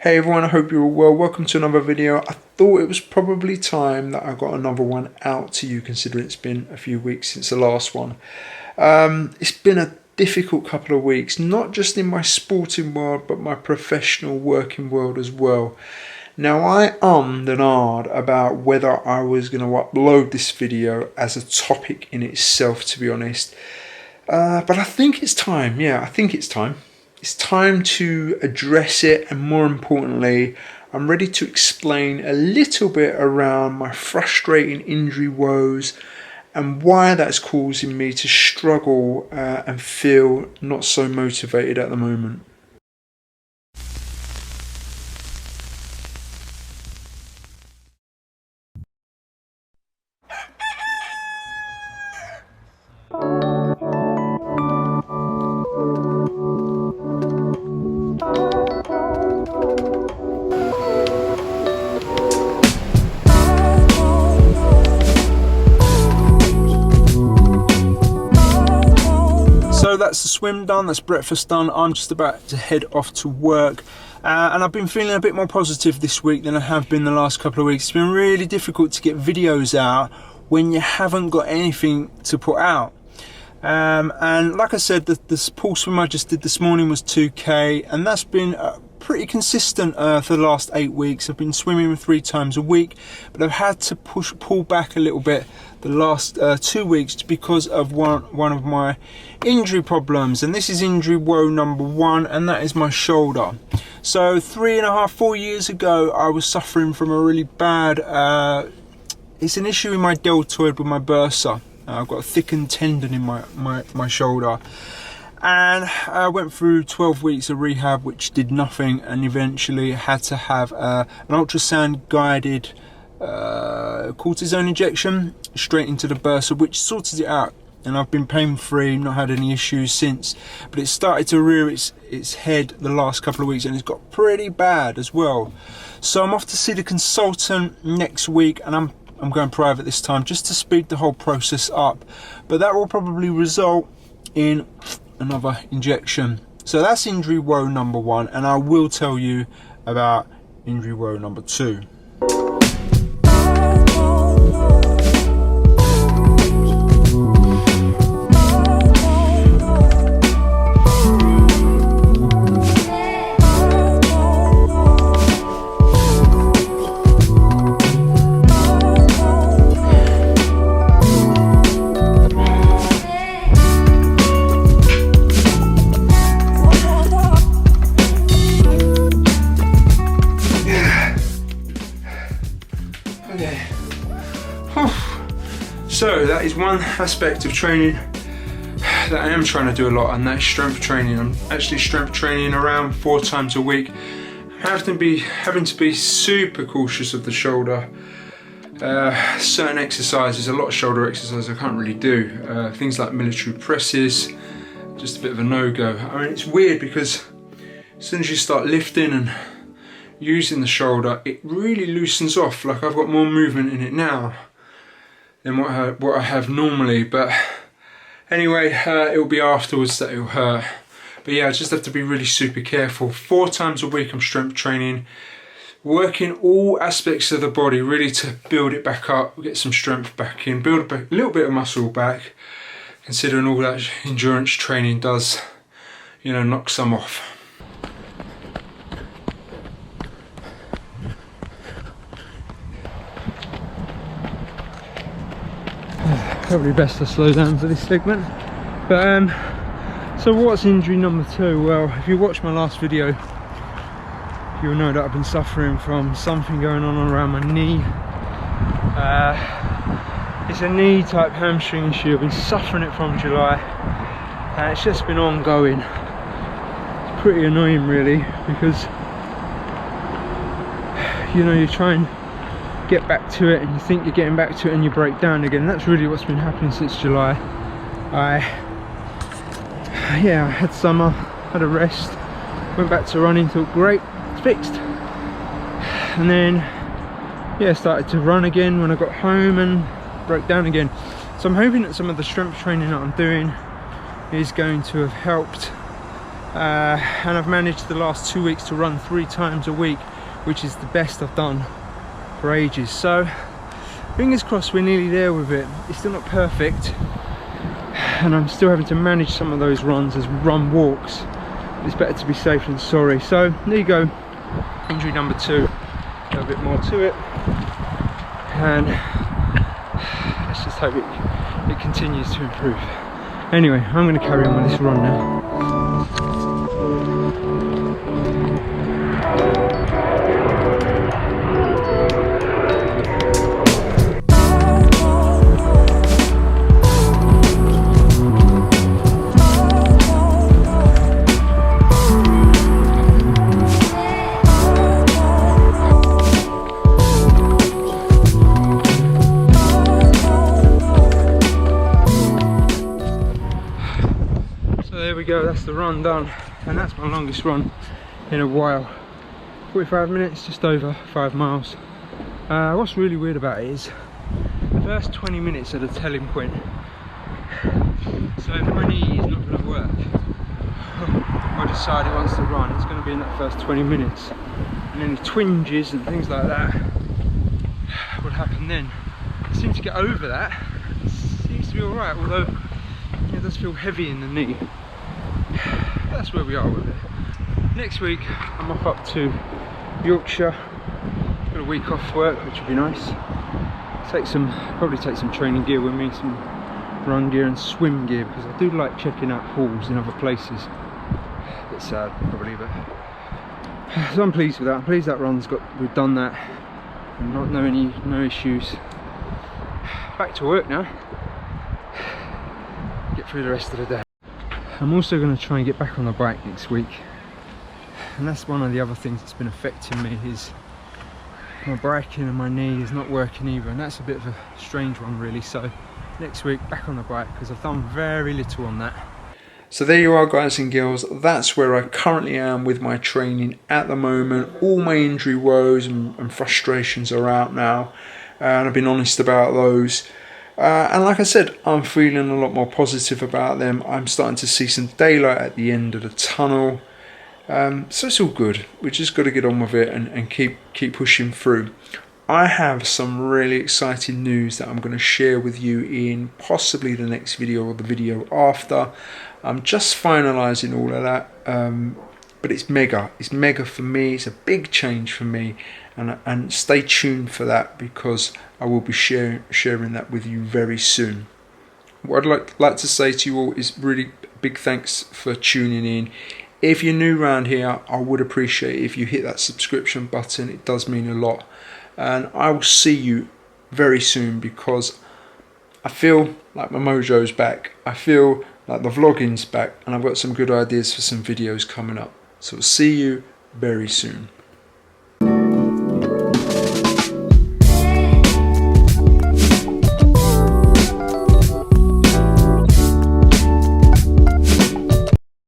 Hey everyone, I hope you're all well. Welcome to another video. I thought it was probably time that I got another one out to you, considering it's been a few weeks since the last one. It's been a difficult couple of weeks, not just in my sporting world, but my professional working world as well. Now I and ahed about whether I was going to upload this video as a topic in itself, to be honest. But I think it's time, I think it's time. It's time to address it, and more importantly, I'm ready to explain a little bit around my frustrating injury woes and why that's causing me to struggle and feel not so motivated at the moment. So that's the swim done, that's breakfast done. I'm just about to head off to work, and I've been feeling a bit more positive this week than I have been the last couple of weeks. It's been really difficult to get videos out when you haven't got anything to put out. And like I said, the pool swim I just did this morning was 2k, and that's been pretty consistent for the last 8 weeks. I've been swimming 3 times a week, but I've had to pull back a little bit the last 2 weeks because of one of my injury problems, and this is injury woe number 1, and that is my shoulder. So 3.5-4 years ago, I was suffering from a really bad it's an issue in my deltoid with my bursa. I've got a thickened tendon in my shoulder, and I went through 12 weeks of rehab which did nothing, and eventually had to have an ultrasound guided cortisone injection straight into the bursa, which sorted it out, and I've been pain free, not had any issues since. But it started to rear its head the last couple of weeks, and it's got pretty bad as well. So I'm off to see the consultant next week, and I'm going private this time just to speed the whole process up, but that will probably result in another injection. So that's injury woe number 1, and I will tell you about injury woe number 2. So that is one aspect of training that I am trying to do a lot, and that's strength training. I'm actually strength training around 4 times a week. I'm having to be super cautious of the shoulder. Certain exercises, a lot of shoulder exercises I can't really do. Things like military presses, just a bit of a no-go. I mean, it's weird because as soon as you start lifting and using the shoulder, it really loosens off. Like, I've got more movement in it now than what I have normally, but anyway, it'll be afterwards that it'll hurt. But yeah, I just have to be really super careful. 4 times a week I'm strength training, working all aspects of the body really to build it back up, get some strength back in, build a little bit of muscle back, considering all that endurance training does, knock some off. Probably best to slow down for this segment. But so what's injury number 2? Well, if you watched my last video, you'll know that I've been suffering from something going on around my knee. It's a knee type hamstring issue. I've been suffering it from July, and it's just been ongoing. It's pretty annoying really, because you try and get back to it, and you think you're getting back to it, and you break down again. That's really what's been happening since July. I had summer, had a rest, went back to running, thought great, it's fixed, and then started to run again when I got home and broke down again. So I'm hoping that some of the strength training that I'm doing is going to have helped and I've managed the last 2 weeks to run 3 times a week, which is the best I've done for ages. So fingers crossed we're nearly there with it. It's still not perfect, and I'm still having to manage some of those runs as run walks. It's better to be safe than sorry. So there you go, injury number 2. A little bit more to it, and let's just hope it continues to improve. Anyway, I'm going to carry on with this run now. There we go, that's the run done, and that's my longest run in a while. 45 minutes, just over 5 miles. What's really weird about it is the first 20 minutes are the telling point. So if my knee is not going to work, I decide it wants to run, it's going to be in that first 20 minutes, and any twinges and things like that will happen then. I seem to get over that. It seems to be alright, although it does feel heavy in the knee. That's where we are with it. Next week I'm off up to Yorkshire. Got a week off work, which would be nice. Probably take some training gear with me, some run gear and swim gear, because I do like checking out pools in other places. A bit sad probably, but so I'm pleased with that. I'm pleased that we've done that and no issues. Back to work now. Get through the rest of the day. I'm also going to try and get back on the bike next week, and that's one of the other things that's been affecting me, is my braking and my knee is not working either, and that's a bit of a strange one really. So next week back on the bike, because I've done very little on that. So there you are, guys and girls, that's where I currently am with my training at the moment. All my injury woes and frustrations are out now, and I've been honest about those. And like I said, I'm feeling a lot more positive about them. I'm starting to see some daylight at the end of the tunnel. So it's all good. We just got to get on with it and keep pushing through. I have some really exciting news that I'm going to share with you in possibly the next video or the video after. I'm just finalising all of that. But it's mega. It's mega for me. It's a big change for me. And stay tuned for that, because I will be sharing that with you very soon. What I'd like to say to you all is really big thanks for tuning in. If you're new around here, I would appreciate it if you hit that subscription button. It does mean a lot. And I will see you very soon, because I feel like my mojo's back. I feel like the vlogging's back, and I've got some good ideas for some videos coming up. So I'll see you very soon.